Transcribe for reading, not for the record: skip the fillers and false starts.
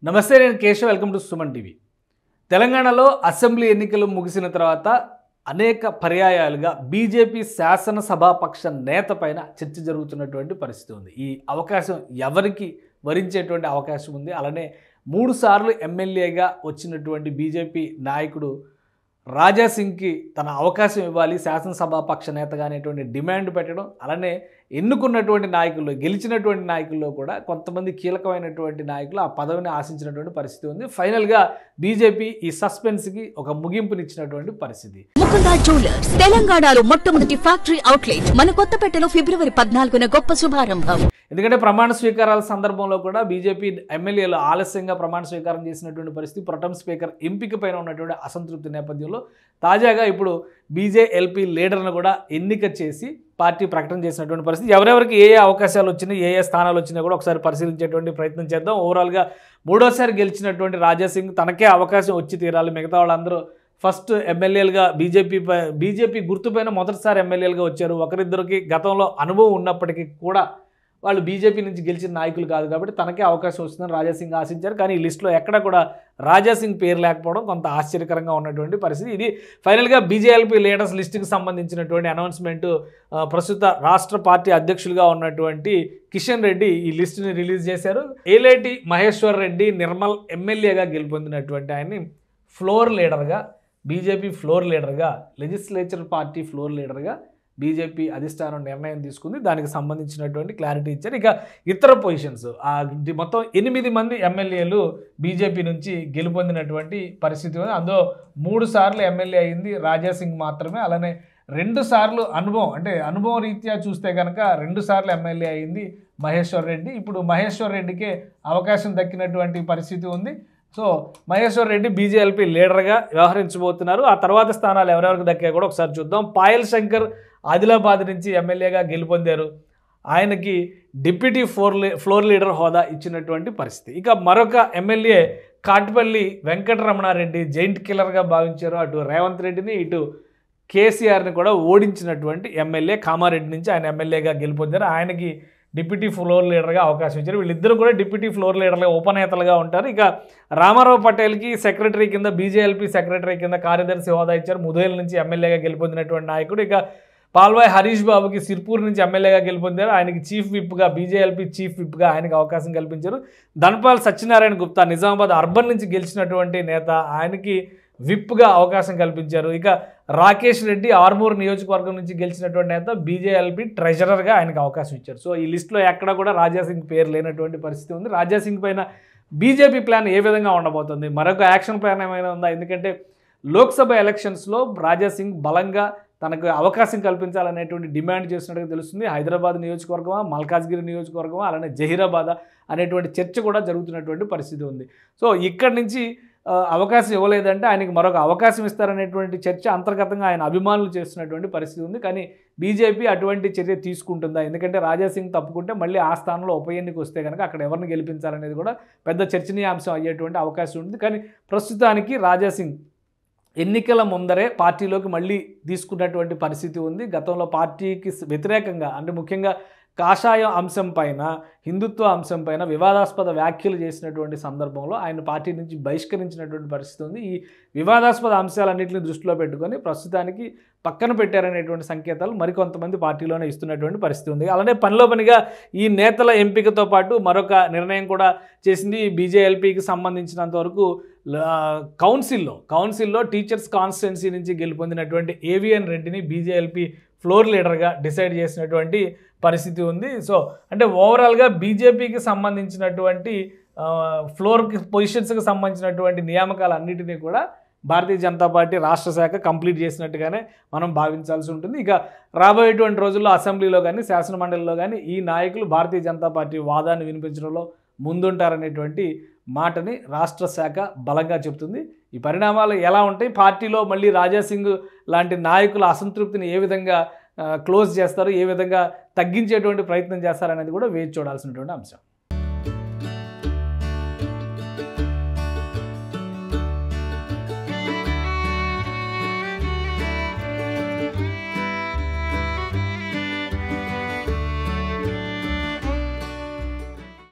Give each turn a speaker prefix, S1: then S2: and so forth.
S1: నమస్తే, నేను Keshav. Welcome to Suman TV. తెలంగాణలో అసెంబ్లీ ఎన్నికలు ముగిసిన తర్వాత అనేక పర్యాయాలుగా బీజేపీ శాసనసభాపక్ష నేత పైన చర్చ జరుగుతున్నటువంటి పరిస్థితి ఉంది. ఈ అవకాశం ఎవరికి వరించేటువంటి అవకాశం ఉంది. అలానే 3 సార్లు ఎమ్మెల్యేగా వచ్చినటువంటి బీజేపీ నాయకుడు రాజాసింగ్కి తన అవకాశం ఇవ్వాలి శాసనసభాపక్ష నేతగా అనేటువంటి డిమాండ్ పెట్టడం, అలానే ఎన్నుకున్నటువంటి నాయకుల్లో, గెలిచినటువంటి నాయకుల్లో కూడా కొంతమంది కీలకమైనటువంటి నాయకులు ఆ పదవిని ఆశించినటువంటి పరిస్థితి ఉంది. ఫైనల్గా బీజేపీ ఈ సస్పెన్స్కి ఒక ముగింపునిచ్చినటువంటి పరిస్థితి.
S2: ముకుందా జ్యువెలర్స్ తెలంగాణలో మొట్టమొదటి ఫ్యాక్టరీ అవుట్లెట్ మన కొత్తపేటలో ఫిబ్రవరి 14న గొప్ప శుభారంభం.
S1: ఎందుకంటే ప్రమాణ స్వీకారాల సందర్భంలో కూడా బీజేపీ ఎమ్మెల్యేలు ఆలస్యంగా ప్రమాణ స్వీకారం చేసినటువంటి పరిస్థితి, ప్రొటెం స్పీకర్ ఎంపిక పైన ఉన్నటువంటి అసంతృప్తి నేపథ్యంలో తాజాగా ఇప్పుడు బీజేఎల్పీ లీడర్ను కూడా ఎన్నిక చేసి పార్టీ ప్రకటన చేసినటువంటి పరిస్థితి. ఎవరెవరికి ఏ అవకాశాలు వచ్చినాయి, ఏ స్థానాలు వచ్చినాయి కూడా ఒకసారి పరిశీలించేటువంటి ప్రయత్నం చేద్దాం. ఓవరాల్గా 3వసారి గెలిచినటువంటి రాజాసింగ్ తనకే అవకాశం వచ్చి తీరాలి, మిగతా వాళ్ళందరూ ఫస్ట్ ఎమ్మెల్యేలుగా బీజేపీ గుర్తుపైన మొదటిసారి ఎమ్మెల్యేలుగా వచ్చారు. ఒకరిద్దరికి గతంలో అనుభవం ఉన్నప్పటికీ కూడా వాళ్ళు బీజేపీ నుంచి గెలిచిన నాయకులు కాదు కాబట్టి తనకే అవకాశం వస్తుందని రాజాసింగ్ ఆశించారు. కానీ ఈ లిస్టులో ఎక్కడ కూడా రాజాసింగ్ పేరు లేకపోవడం కొంత ఆశ్చర్యకరంగా ఉన్నటువంటి పరిస్థితి. ఇది ఫైనల్గా బీజేఎల్పీ లీడర్స్ లిస్టుకి సంబంధించినటువంటి అనౌన్స్మెంటు. ప్రస్తుత రాష్ట్ర పార్టీ అధ్యక్షులుగా ఉన్నటువంటి కిషన్ రెడ్డి ఈ లిస్టుని రిలీజ్ చేశారు. ఏలేటి మహేశ్వర్ రెడ్డి నిర్మల్ ఎమ్మెల్యేగా గెలుపొందినటువంటి ఆయన్ని ఫ్లోర్ లీడర్గా, బీజేపీ ఫ్లోర్ లీడర్గా, లెజిస్లేచర్ పార్టీ ఫ్లోర్ లీడర్గా బీజేపీ అధిష్టానం నిర్ణయం తీసుకుంది. దానికి సంబంధించినటువంటి క్లారిటీ ఇచ్చారు. ఇక ఇతర పొజిషన్స్ మొత్తం 8 మంది ఎమ్మెల్యేలు బీజేపీ నుంచి గెలుపొందినటువంటి పరిస్థితి ఉంది. అందులో 3 సార్లు ఎమ్మెల్యే అయింది రాజాసింగ్ మాత్రమే. అలానే 2 సార్లు అనుభవం రీత్యా చూస్తే కనుక 2 సార్లు ఎమ్మెల్యే అయింది మహేశ్వర్ రెడ్డి. ఇప్పుడు మహేశ్వర్ రెడ్డికే అవకాశం దక్కినటువంటి పరిస్థితి ఉంది. సో మహేశ్వర్ రెడ్డి బీజేఎల్పీ లీడర్గా వ్యవహరించబోతున్నారు. ఆ తర్వాత స్థానాలు ఎవరెవరికి దక్కాయో కూడా ఒకసారి చూద్దాం. పాయల్ శంకర్ ఆదిలాబాద్ నుంచి ఎమ్మెల్యేగా గెలుపొందారు. ఆయనకి డిప్యూటీ ఫ్లోర్ లీడర్ హోదా ఇచ్చినటువంటి పరిస్థితి. ఇక మరొక ఎమ్మెల్యే కాట్పల్లి వెంకటరమణారెడ్డి జైంట్ కిల్లర్గా భావించారు. అటు రేవంత్ రెడ్డిని, ఇటు కేసీఆర్ని కూడా ఓడించినటువంటి ఎమ్మెల్యే కామారెడ్డి నుంచి ఆయన ఎమ్మెల్యేగా గెలుపొందారు. ఆయనకి డిప్యూటీ ఫ్లోర్ లీడర్గా అవకాశం ఇచ్చారు. వీళ్ళిద్దరూ కూడా డిప్యూటీ ఫ్లోర్ లీడర్గా ఉపనేతలుగా ఉంటారు. ఇక రామారావు పటేల్కి సెక్రటరీ కింద, బీజేఎల్పీ సెక్రటరీ కింద కార్యదర్శి హోదా ఇచ్చారు. ముధేల్ నుంచి ఎమ్మెల్యేగా గెలుపొందినటువంటి నాయకుడు. ఇక పాల్వాయ్ హరీష్ బాబుకి సిర్పూర్ నుంచి ఎమ్మెల్యేగా గెలుపొందారు. ఆయనకి చీఫ్ విప్గా, బీజేఎల్పీ చీఫ్ విప్గా ఆయనకి అవకాశం కల్పించారు. ధన్పాల్ సత్యనారాయణ గుప్తా నిజామాబాద్ అర్బన్ నుంచి గెలిచినటువంటి నేత, ఆయనకి విప్గా అవకాశం కల్పించారు. ఇక రాకేష్ రెడ్డి ఆర్మూర్ నియోజకవర్గం నుంచి గెలిచినటువంటి నేత, బీజేఎల్పీ ట్రెజరర్గా ఆయనకు అవకాశం ఇచ్చారు. సో ఈ లిస్టులో ఎక్కడ కూడా రాజాసింగ్ పేరు లేనటువంటి పరిస్థితి ఉంది. రాజాసింగ్ పైన బీజేపీ ప్లాన్ ఏ విధంగా ఉండబోతుంది, మరొక యాక్షన్ ప్లాన్ ఏమైనా ఉందా? ఎందుకంటే లోక్సభ ఎలక్షన్స్లో రాజాసింగ్ బలంగా తనకు అవకాశం కల్పించాలనేటువంటి డిమాండ్ చేస్తున్నట్టుగా తెలుస్తుంది. హైదరాబాద్ నియోజకవర్గమా, మల్కాజ్గిరి నియోజకవర్గమా, అలానే జహీరాబాద్ అనేటువంటి చర్చ కూడా జరుగుతున్నటువంటి పరిస్థితి ఉంది. సో ఇక్కడి నుంచి అవకాశం ఇవ్వలేదంటే ఆయనకి మరొక అవకాశం ఇస్తారనేటువంటి చర్చ అంతర్గతంగా ఆయన అభిమానులు చేస్తున్నటువంటి పరిస్థితి ఉంది. కానీ బీజేపీ అటువంటి చర్య తీసుకుంటుందా? ఎందుకంటే రాజాసింగ్ తప్పుకుంటే మళ్ళీ ఆ స్థానంలో ఉప ఎన్నిక వస్తే కనుక అక్కడ ఎవరిని గెలిపించాలనేది కూడా పెద్ద చర్చనీయాంశం అయ్యేటువంటి అవకాశం ఉంది. కానీ ప్రస్తుతానికి రాజాసింగ్ ఎన్నికల ముందరే పార్టీలోకి మళ్ళీ తీసుకున్నటువంటి పరిస్థితి ఉంది. గతంలో పార్టీకి వ్యతిరేకంగా, ముఖ్యంగా కాషాయం అంశం పైన, హిందుత్వ అంశం పైన వివాదాస్పద వ్యాఖ్యలు చేసినటువంటి సందర్భంలో ఆయన పార్టీ నుంచి బహిష్కరించినటువంటి పరిస్థితి ఉంది. ఈ వివాదాస్పద అంశాలన్నింటినీ దృష్టిలో పెట్టుకొని ప్రస్తుతానికి పక్కన పెట్టారనేటువంటి సంకేతాలు మరికొంతమంది పార్టీలోనే ఇస్తున్నటువంటి పరిస్థితి ఉంది. అలానే పనిలో పనిగా ఈ నేతల ఎంపికతో పాటు మరొక నిర్ణయం కూడా చేసింది. బీజేఎల్పీకి సంబంధించినంత వరకు కౌన్సిల్లో టీచర్స్ కాన్స్టిట్యున్సీ నుంచి గెలుపొందినటువంటి ఏవిఎన్ రెడ్డిని బీజేఎల్పీ ఫ్లోర్ లీడర్గా డిసైడ్ చేసినటువంటి పరిస్థితి ఉంది. సో ఓవరాల్గా బీజేపీకి సంబంధించినటువంటి ఫ్లోర్ పొజిషన్స్కి సంబంధించినటువంటి నియామకాలన్నింటినీ కూడా భారతీయ జనతా పార్టీ రాష్ట్ర శాఖ కంప్లీట్ చేసినట్టుగానే మనం భావించాల్సి ఉంటుంది. ఇక రాబోయేటువంటి రోజుల్లో అసెంబ్లీలో కానీ, శాసనమండలిలో కానీ ఈ నాయకులు భారతీయ జనతా పార్టీ వాదాన్ని వినిపించడంలో ముందుంటారనేటువంటి మాటని రాష్ట్ర శాఖ బలంగా చెబుతుంది. ఈ పరిణామాలు ఎలా ఉంటాయి, పార్టీలో మళ్ళీ రాజాసింగ్ లాంటి నాయకుల అసంతృప్తిని ఏ విధంగా క్లోజ్ చేస్తారు, ఏ విధంగా తగ్గించేటువంటి ప్రయత్నం చేస్తారనేది కూడా వేచి చూడాల్సినటువంటి అంశం.